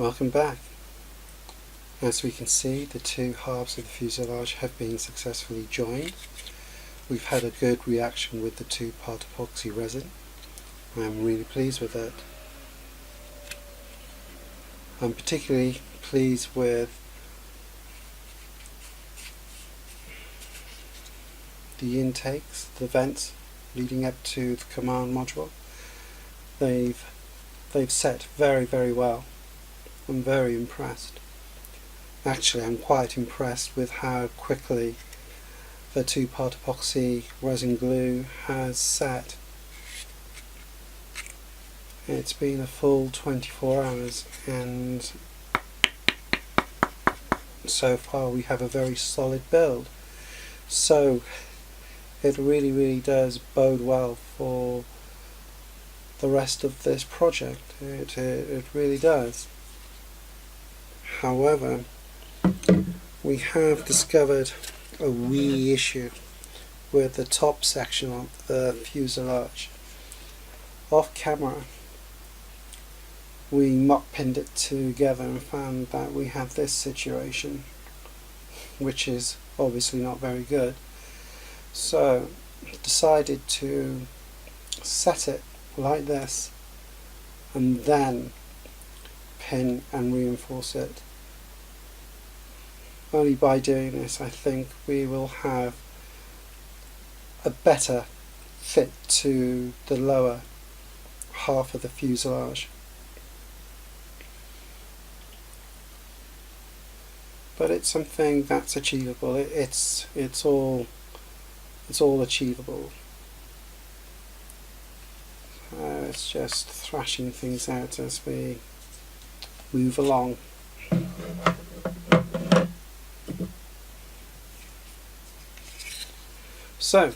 Welcome back. As we can see, the two halves of the fuselage have been successfully joined. We've had a good reaction with the two-part epoxy resin. I'm really pleased with it. I'm particularly pleased with the intakes, the vents leading up to the command module. They've set very well. I'm very impressed. Actually, I'm quite impressed with how quickly the two-part epoxy resin glue has set. It's been a full 24 hours and so far we have a very solid build. So it really does bode well for the rest of this project. It really does. However, we have discovered a wee issue with the top section of the fuselage. Off camera, we mock pinned it together and found that we have this situation, which is obviously not very good. So decided to set it like this and then pin and reinforce it. Only by doing this, I think we will have a better fit to the lower half of the fuselage. But it's something that's achievable. It's all achievable. It's just thrashing things out as we move along. So,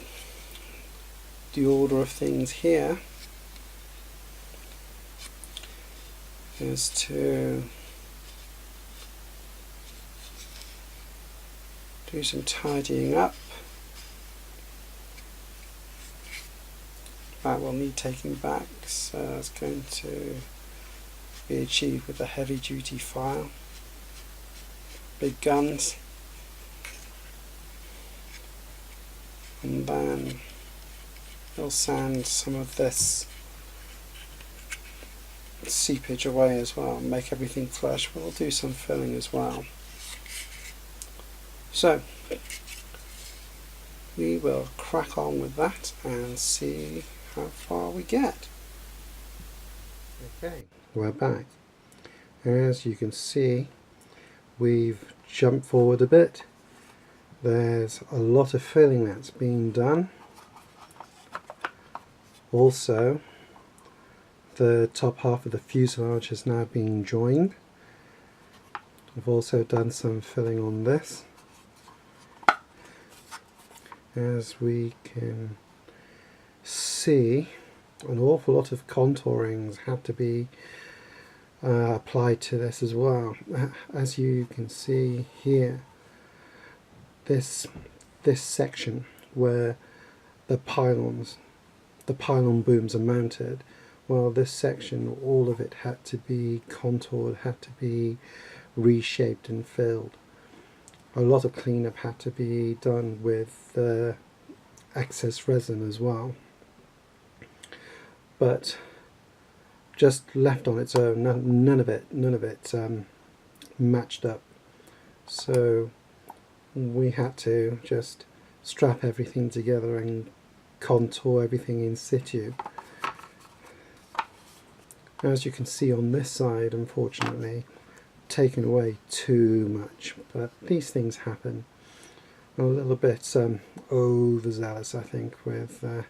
the order of things here is to do some tidying up. That will need taking back, so it's going to be achieved with a heavy duty file. Big guns. And then we'll sand some of this seepage away as well, make everything flush. We'll do some filling as well. So we will crack on with that and see how far we get. Okay, we're back. As you can see, we've jumped forward a bit. There's a lot of filling that's being done. Also, the top half of the fuselage has now been joined. I've also done some filling on this. As we can see, an awful lot of contourings have to be applied to this as well. As you can see here, this section where the pylon booms are mounted, well, this section, all of it had to be contoured, had to be reshaped and filled. A lot of cleanup had to be done with the excess resin as well, but just left on its own, none of it matched up. So we had to just strap everything together and contour everything in situ. As you can see on this side, unfortunately, taken away too much, but these things happen. I'm a little bit overzealous, I think, with the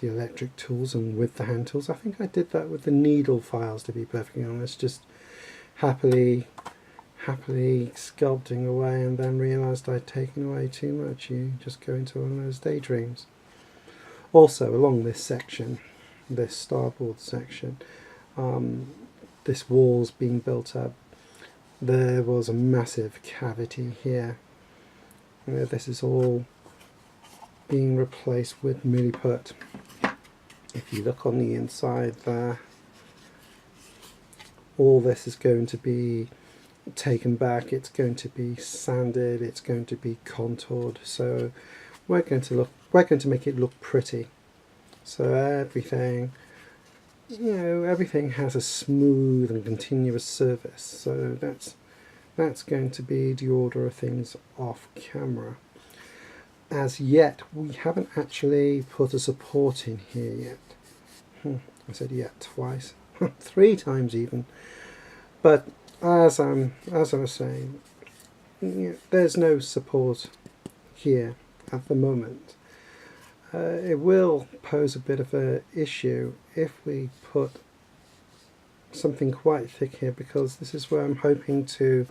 electric tools and with the hand tools. I think I did that with the needle files, to be perfectly honest, just happily sculpting away, and then realised I'd taken away too much. You just go into one of those daydreams. Also, along this section, this starboard section, this wall's being built up. There was a massive cavity here. This is all being replaced with milliput. If you look on the inside there, all this is going to be taken back, it's going to be sanded, it's going to be contoured, so we're going to make it look pretty. So everything, you know, everything has a smooth and continuous surface, so that's going to be the order of things off camera. As yet, we haven't actually put a support in here yet. I said yet twice, 3 times even. But as I was saying, there's no support here at the moment. It will pose a bit of an issue if we put something quite thick here, because this is where I'm hoping to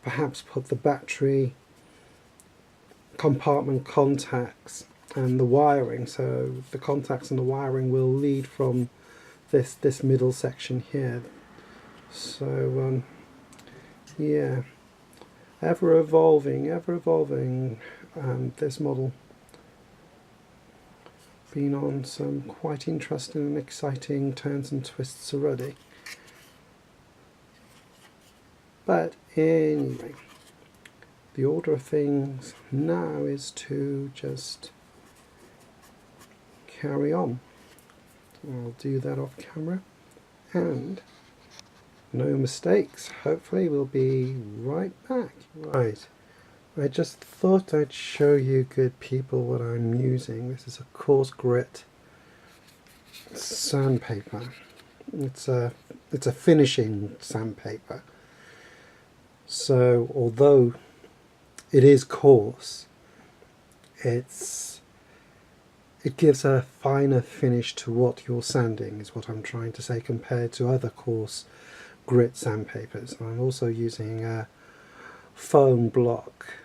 perhaps put the battery compartment contacts and the wiring. So the contacts and the wiring will lead from this middle section here. So yeah, ever evolving, this model. Been on some quite interesting and exciting turns and twists already. But anyway, the order of things now is to just carry on. I'll do that off camera, and no mistakes. Hopefully we'll be right back. Right, I just thought I'd show you good people what I'm using. This is a coarse grit sandpaper. It's a finishing sandpaper. So although it is coarse, it gives a finer finish to what you're sanding, is what I'm trying to say, compared to other coarse grit sandpapers. I'm also using a foam block.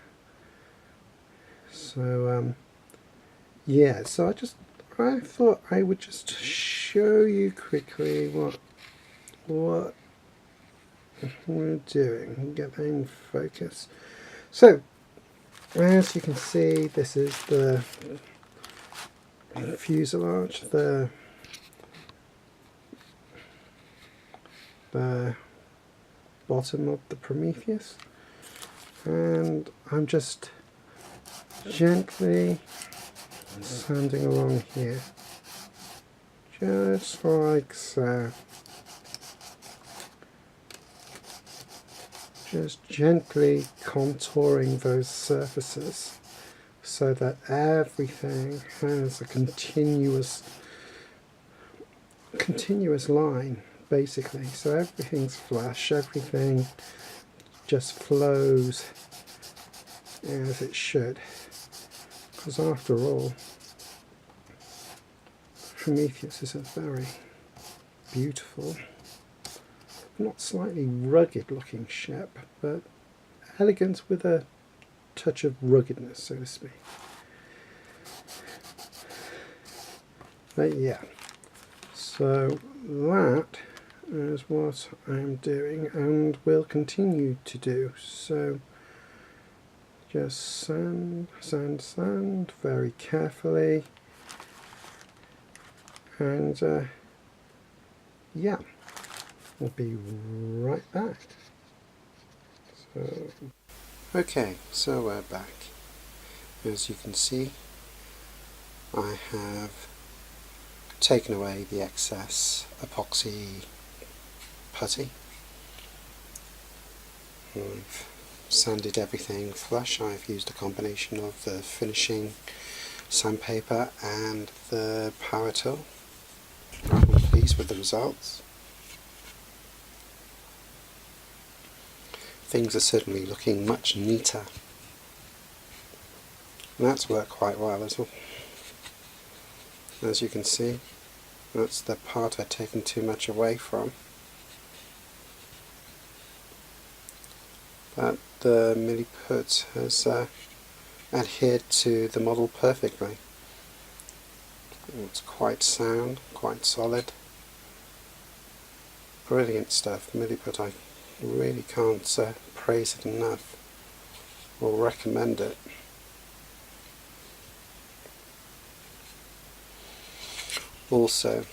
So yeah, so I thought I would just show you quickly what we're doing. Get that in focus. So as you can see, this is the fuselage, the bottom of the Prometheus, and I'm just gently sanding along here, just like so. Just gently contouring those surfaces so that everything has a continuous line, basically. So everything's flush, everything just flows as it should. Because after all, Prometheus is a very beautiful, not slightly rugged looking ship, but elegant with a touch of ruggedness, so to speak. But yeah, so that is what I'm doing and will continue to do. So just sand very carefully, and yeah, we'll be right back. Okay, so we're back. As you can see, I have taken away the excess epoxy putty. I've sanded everything flush. I've used a combination of the finishing sandpaper and the power tool. I'm pleased with the results. Things are certainly looking much neater. And that's worked quite well as well. As you can see, that's the part I've taken too much away from. But the milliput has adhered to the model perfectly. It's quite sound, quite solid. Brilliant stuff. Milliput, I really can't praise it enough or recommend it. Also,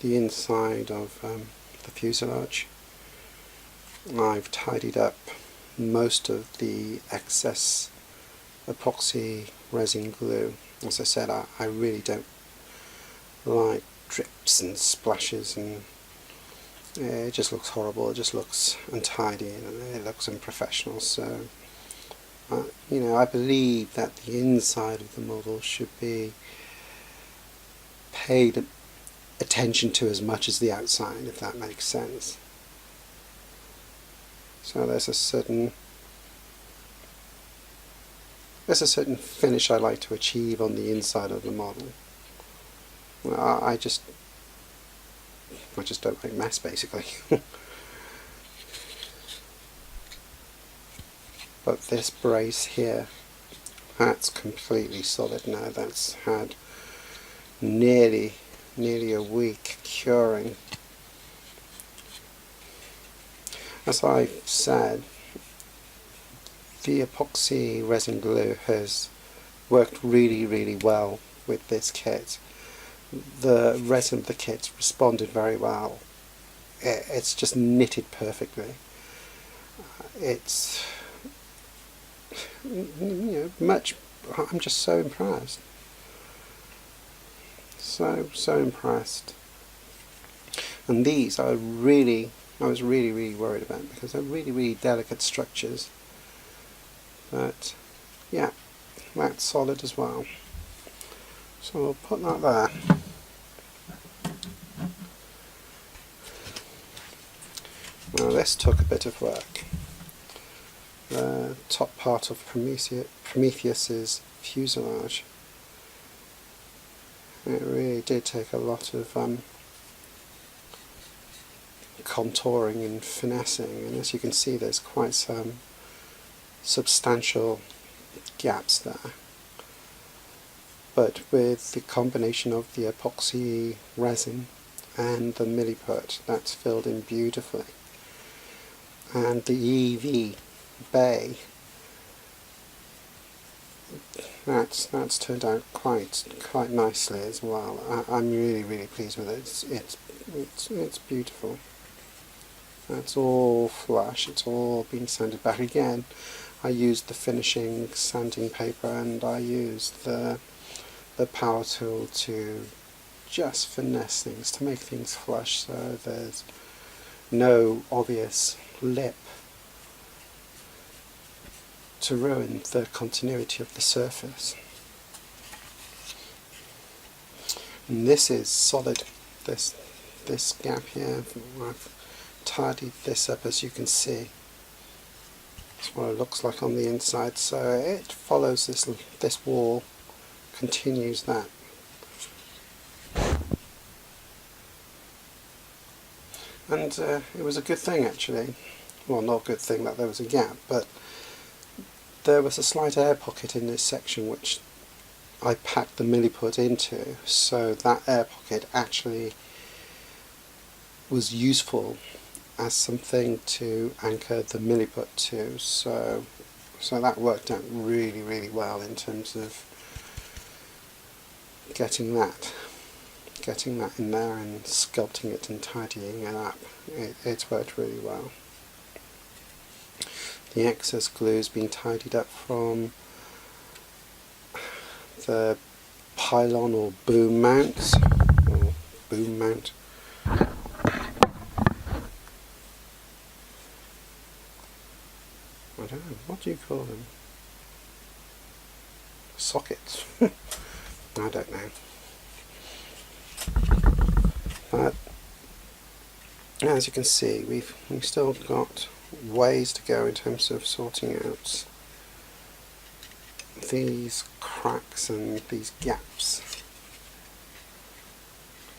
the inside of the fuselage. I've tidied up most of the excess epoxy resin glue. As I said, I really don't like drips and splashes, and it just looks horrible, it just looks untidy and it looks unprofessional. So you know, I believe that the inside of the model should be paid attention to as much as the outside, if that makes sense. So there's a certain finish I like to achieve on the inside of the model. I just don't like mess, basically. But this brace here, that's completely solid now. That's had nearly a week curing. As I've said, the epoxy resin glue has worked really well with this kit. The resin of the kit responded very well. It's just knitted perfectly. It's, you know, I'm just so impressed. So impressed. And these I was really worried about, because they're really delicate structures. But yeah, that's solid as well. So we'll put that there. Now this took a bit of work. The top part of Prometheus's fuselage, it really did take a lot of contouring and finessing, and as you can see, there's quite some substantial gaps there. But with the combination of the epoxy resin and the milliput, that's filled in beautifully. And the EV bay, that's turned out quite nicely as well. I'm really pleased with it. It's beautiful. That's all flush. It's all been sanded back again. I used the finishing sanding paper, and I used the power tool to just finesse things, to make things flush, so there's no obvious lip to ruin the continuity of the surface. And this is solid. This gap here, I've tidied this up, as you can see. That's what it looks like on the inside. So it follows this wall, continues that. And it was a good thing, actually. Well, not a good thing that there was a gap, but there was a slight air pocket in this section which I packed the milliput into, so that air pocket actually was useful as something to anchor the milliput to. So that worked out really well in terms of getting that in there and sculpting it and tidying it up. It's worked really well. The excess glue has been tidied up from the pylon or boom mounts, or boom mount. I don't know, what do you call them? Sockets? I don't know. But as you can see, we've still got ways to go in terms of sorting out these cracks and these gaps.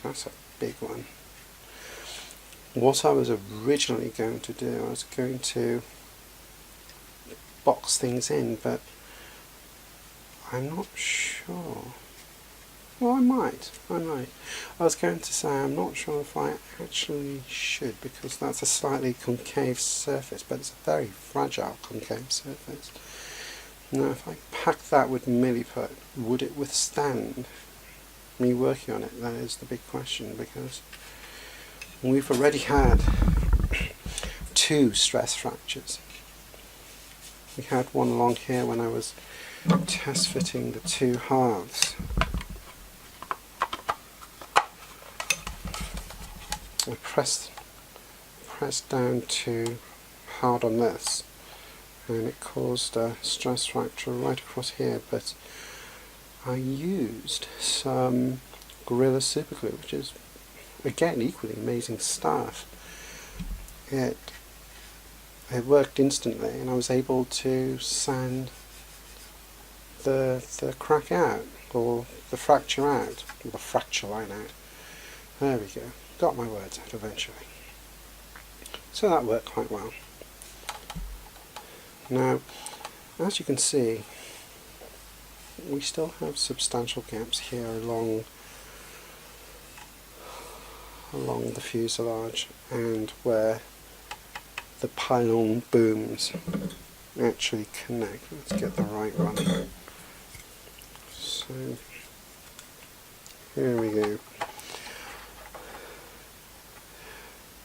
That's a big one. What I was originally going to do, I was going to box things in, but I'm not sure. Well, I might. I was going to say I'm not sure if I actually should, because that's a slightly concave surface, but it's a very fragile concave surface. Now, if I pack that with milliput, would it withstand me working on it? That is the big question, because we've already had 2 stress fractures. We had one along here when I was test fitting the 2 halves. I pressed down too hard on this and it caused a stress fracture right across here, but I used some Gorilla Superglue, which is again equally amazing stuff. It worked instantly and I was able to sand the crack out, or the fracture out, or the fracture line out. There we go, got my words out eventually. So that worked quite well. Now, as you can see, we still have substantial gaps here along the fuselage and where the pylon booms actually connect. Let's get the right one. So here we go.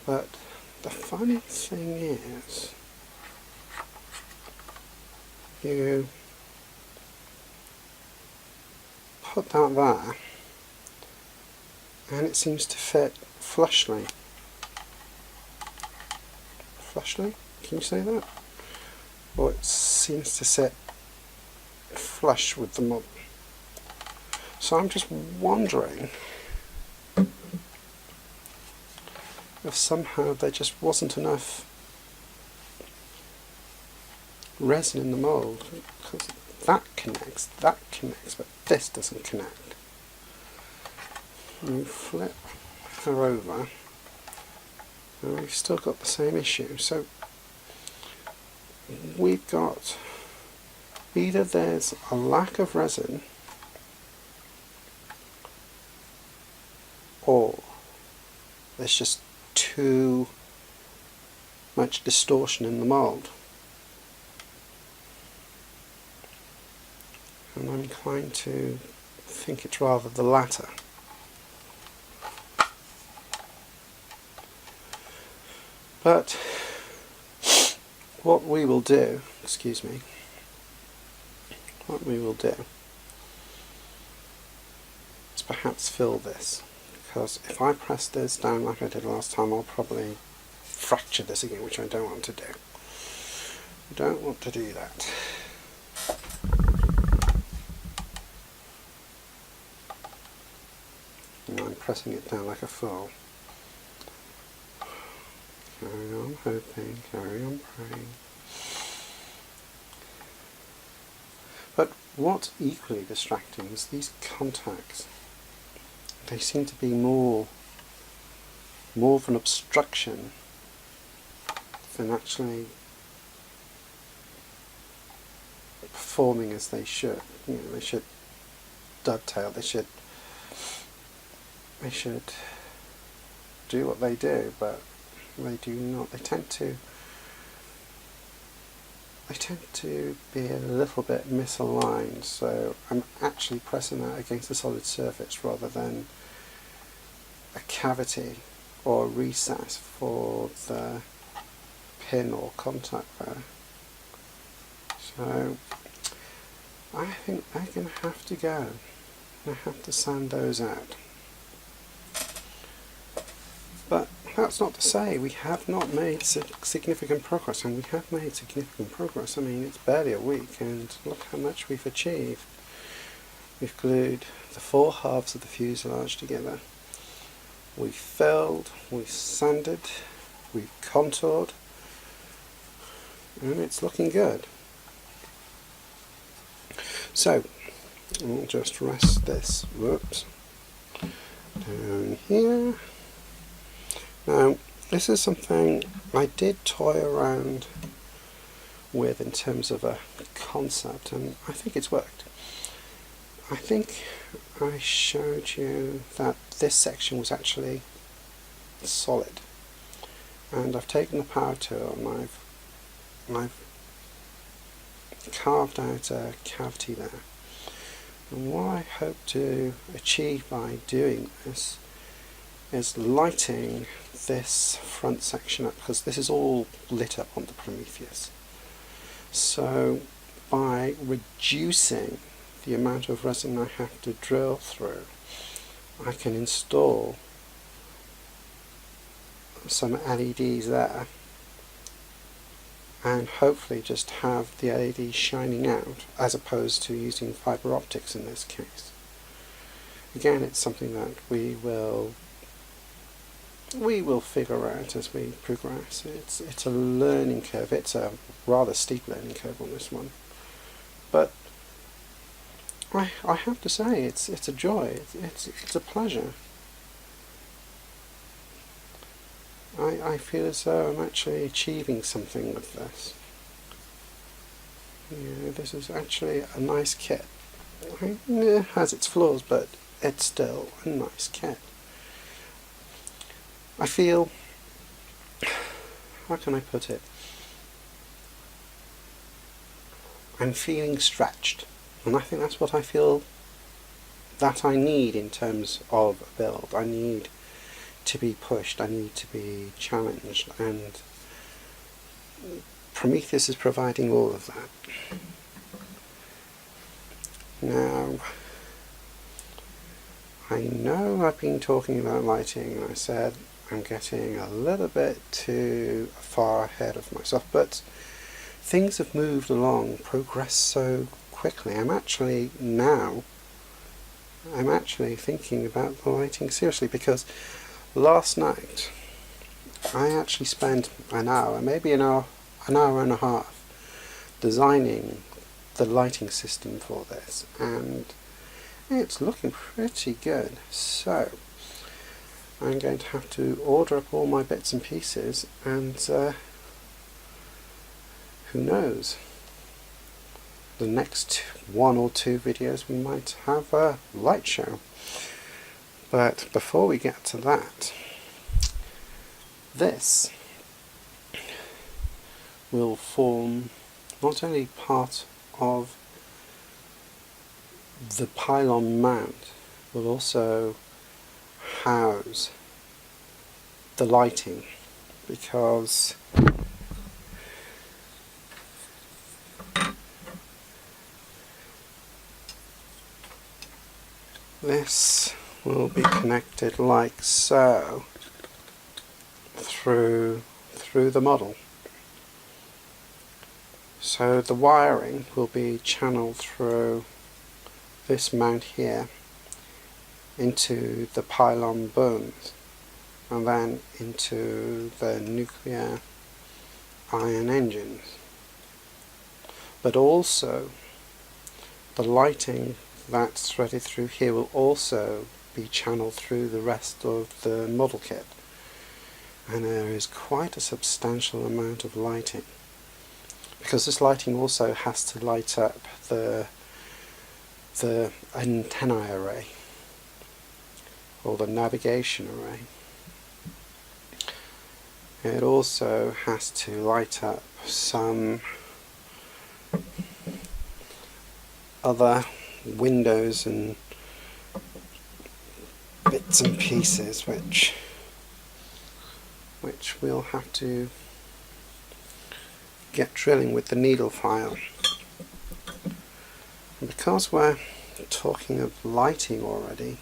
But the funny thing is, you put that there and it seems to fit flushly. Flushly? Can you say that? Or it seems to sit flush with the model. So I'm just wondering if somehow there just wasn't enough resin in the mould, because that connects, but this doesn't connect. You flip her over and we've still got the same issue. So we've got either there's a lack of resin or there's just too much distortion in the mould. And I'm inclined to think it's rather the latter. But what we will do, what we will do is perhaps fill this, because if I press this down like I did last time, I'll probably fracture this again, which I don't want to do. I don't want to do that. And I'm pressing it down like a fool. Carry on hoping, carry on praying. But what's equally distracting is these contacts. They seem to be more of an obstruction than actually performing as they should. You know, they should dovetail, they should do what they do, but they do not. They tend to be a little bit misaligned, so I'm actually pressing that against a solid surface rather than a cavity or a recess for the pin or contact there. So I think they're going to have to go. I have to sand those out. But that's not to say we have not made significant progress, and we have made significant progress. I mean, it's barely a week, and look how much we've achieved. We've glued the 4 halves of the fuselage together. We've filled, we've sanded, we've contoured, and it's looking good. So, I'll just rest this, down here. Now, this is something I did toy around with in terms of a concept, and I think it's worked. I think I showed you that this section was actually solid, and I've taken the power tool and I've carved out a cavity there. And what I hope to achieve by doing this is lighting this front section up, because this is all lit up on the Prometheus. So by reducing the amount of resin I have to drill through, I can install some LEDs there and hopefully just have the LEDs shining out, as opposed to using fibre optics in this case. Again, it's something that we will figure out as we progress. It's a learning curve. It's a rather steep learning curve on this one, but I have to say it's a joy. It's a pleasure. I feel as though I'm actually achieving something with this. This is actually a nice kit. It has its flaws, but it's still a nice kit. I feel, how can I put it? I'm feeling stretched, and I think that's what I feel that I need in terms of a build. I need to be pushed, I need to be challenged, and Prometheus is providing all of that. Now, I know I've been talking about lighting, and I said I'm getting a little bit too far ahead of myself, but things have moved along, progressed so quickly. I'm actually thinking about the lighting seriously, because last night I actually spent an hour, maybe an hour and a half, designing the lighting system for this, and it's looking pretty good. So I'm going to have to order up all my bits and pieces, and who knows, the next 1 or 2 videos we might have a light show. But before we get to that, this will form not only part of the pylon mount, will also house the lighting, because this will be connected like so through the model. So the wiring will be channeled through this mount here into the pylon bones, and then into the nuclear ion engines. But also the lighting that's threaded through here will also be channeled through the rest of the model kit, and there is quite a substantial amount of lighting, because this lighting also has to light up the antennae array, or the navigation array. It also has to light up some other windows and bits and pieces which we'll have to get drilling with the needle file. And because we're talking of lighting already,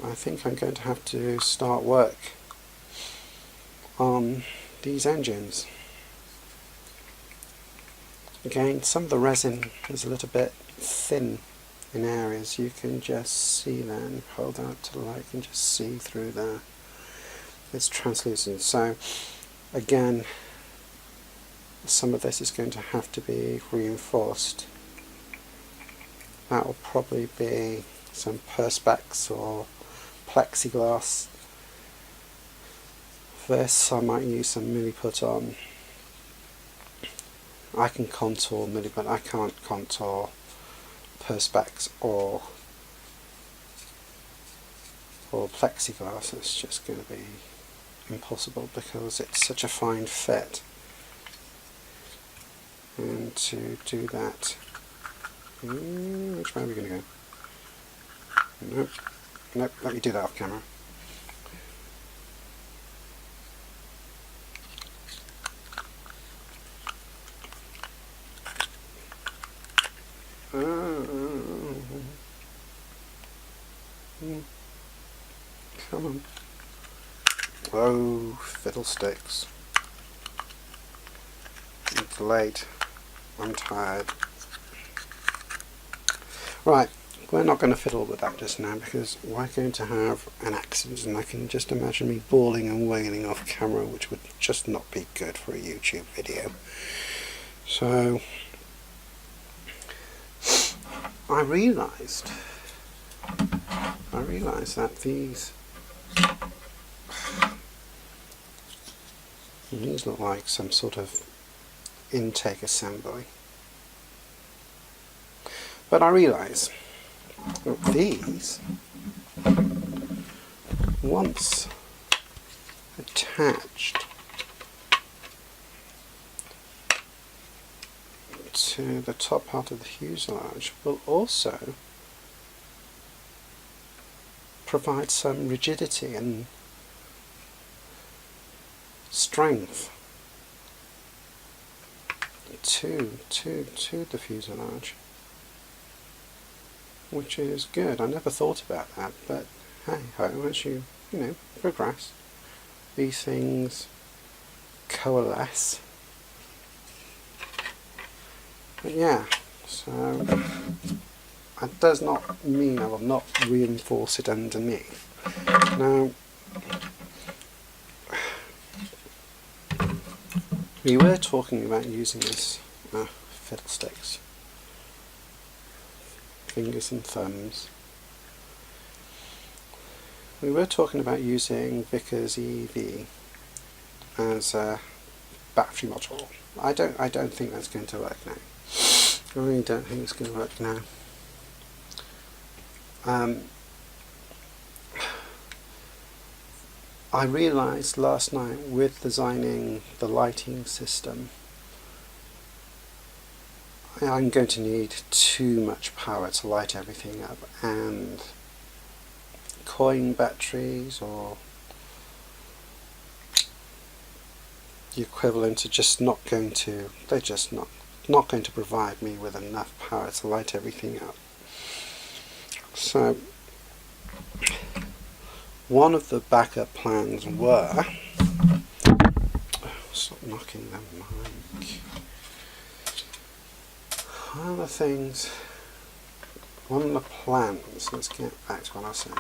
I think I'm going to have to start work on these engines. Again, some of the resin is a little bit thin in areas. You can just see that, and hold out to the light, you can just see through there. It's translucent. So again, some of this is going to have to be reinforced. That will probably be some perspex or plexiglass. For this I might use some milliput on. I can contour milliput, I can't contour perspex or plexiglass. It's just going to be impossible because it's such a fine fit. And to do that, which way are we going to go? Nope, let me do that off camera. Come on. Oh, fiddlesticks. It's late. I'm tired. Right, we're not going to fiddle with that just now because we're going to have an accident, and I can just imagine me bawling and wailing off camera, which would just not be good for a YouTube video. So I realised that these look like some sort of intake assembly. But I realise that these, once attached to the top part of the fuselage, will also provide some rigidity and strength to the fuselage, which is good. I never thought about that, but hey ho, as you progress, these things coalesce. But yeah, so that does not mean I will not reinforce it underneath. Now, we were talking about using this fiddlesticks, fingers and thumbs. We were talking about using Vickers EV as a battery module. I don't think that's going to work now. I really don't think it's going to work now. I realised last night with designing the lighting system, I'm going to need too much power to light everything up, and coin batteries or the equivalent are just not going to, they're just not going to provide me with enough power to light everything up. So one of the backup plans were, stop knocking the mic. One of the plans, let's get back to what I was saying.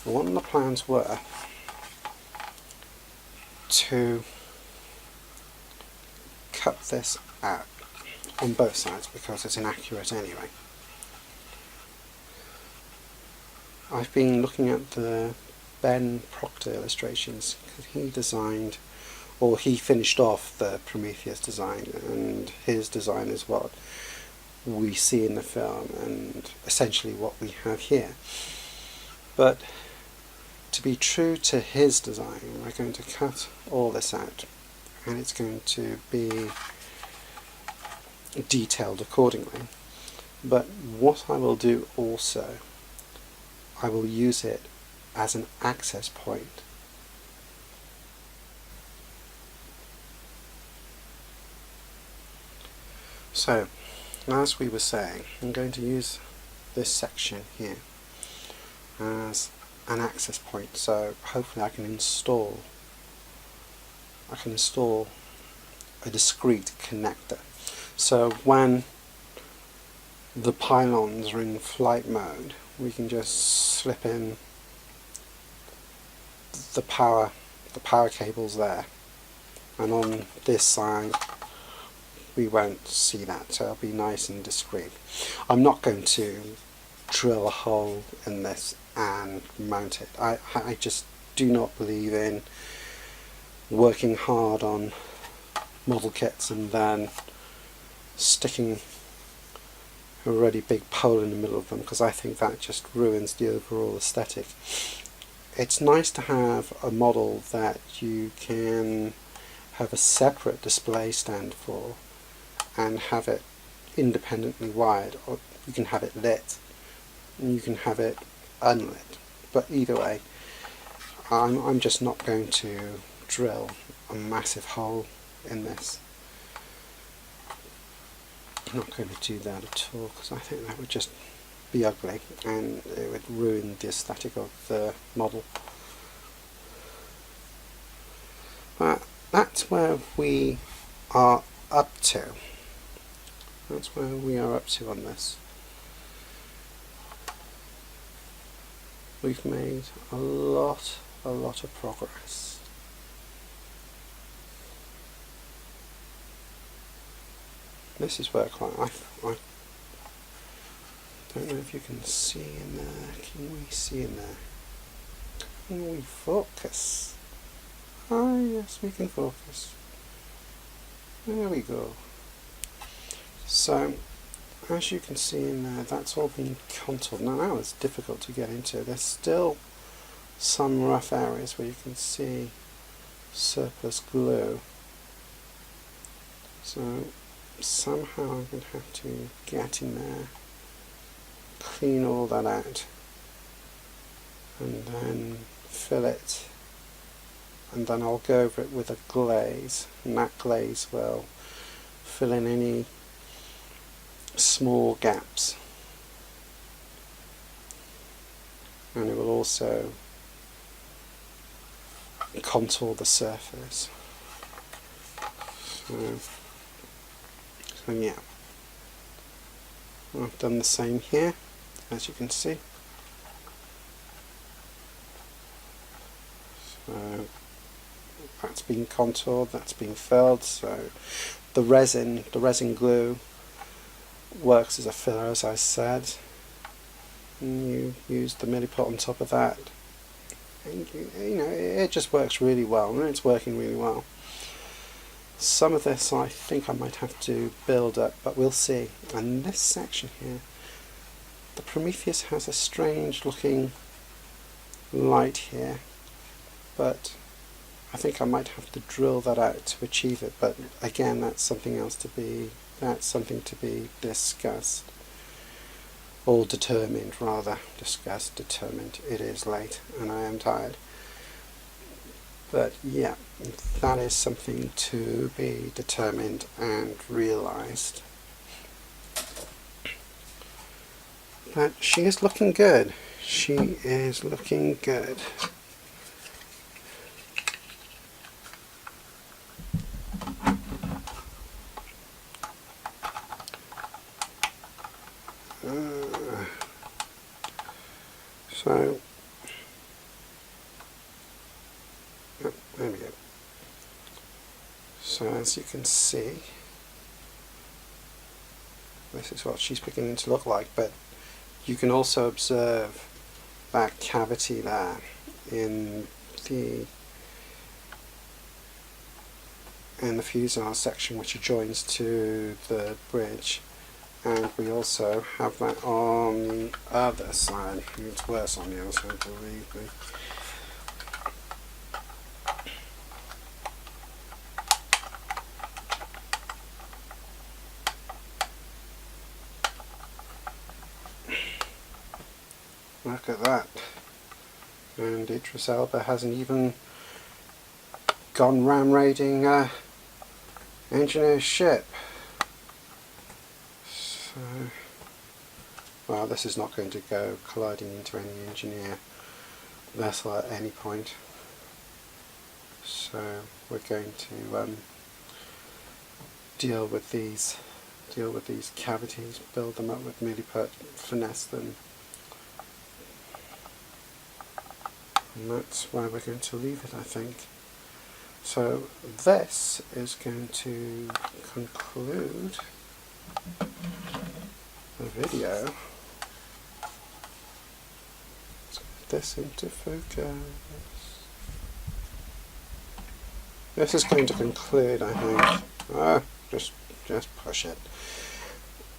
One of the plans were to cut this out on both sides because it's inaccurate anyway. I've been looking at the Ben Proctor illustrations because he designed, or he finished off the Prometheus design, and his design is what we see in the film and essentially what we have here. But to be true to his design, we're going to cut all this out, and it's going to be detailed accordingly. But what I will do also, I will use it as an access point. So, as we were saying, I'm going to use this section here as an access point, so hopefully I can install a discrete connector. So when the pylons are in flight mode, we can just slip in the power cables there, and on this side we won't see that, so it'll be nice and discreet. I'm not going to drill a hole in this and mount it. I just do not believe in working hard on model kits and then sticking a really big pole in the middle of them, because I think that just ruins the overall aesthetic. It's nice to have a model that you can have a separate display stand for and have it independently wired, or you can have it lit and you can have it unlit, but either way I'm just not going to drill a massive hole in this. I'm not going to do that at all because I think that would just be ugly and it would ruin the aesthetic of the model. But that's where we are up to. That's where we are up to on this. We've made a lot of progress. This is work like I don't know if you can see in there. Can we see in there? Can we focus? Ah, yes, we can focus. There we go. So, as you can see in there, that's all been contoured. Now that was difficult to get into. There's still some rough areas where you can see surplus glue. So somehow I'm going to have to get in there, clean all that out, and then fill it, and then I'll go over it with a glaze, and that glaze will fill in any small gaps, and it will also contour the surface. So yeah, I've done the same here, as you can see. So that's been contoured, that's been filled. So the resin glue works as a filler, as I said. And you use the milliput on top of that, and you know, it just works really well, and it's working really well. Some of this I think I might have to build up, but we'll see. And this section here, the Prometheus has a strange looking light here, but I think I might have to drill that out to achieve it. But again, that's something to be discussed, or determined rather. Discussed, determined. It is late and I am tired. But yeah, that is something to be determined and realised. But she is looking good. She is looking good. So there we go. So as you can see, this is what she's beginning to look like, but you can also observe that cavity there in the fuselage section, which adjoins to the bridge, and we also have that on the other side. It's worse on the other side, believe me. Look at that. And Idris Elba hasn't even gone ram raiding engineer's ship. So, well, this is not going to go colliding into any engineer vessel at any point. So we're going to deal with these cavities, build them up with milliput, finesse them. And that's where we're going to leave it, I think. So this is going to conclude the video. Let's get this into focus. This is going to conclude, I think. Just push it.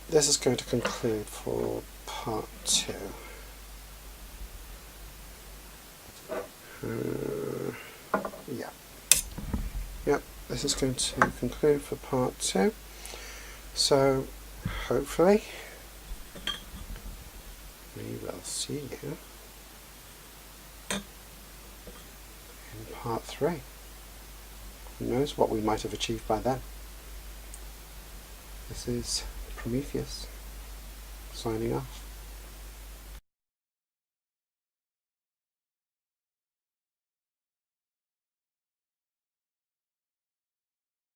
This is going to conclude for part 2. Yeah. Yep, this is going to conclude for part 2. So, hopefully, we will see you in part 3. Who knows what we might have achieved by then. This is Prometheus, signing off.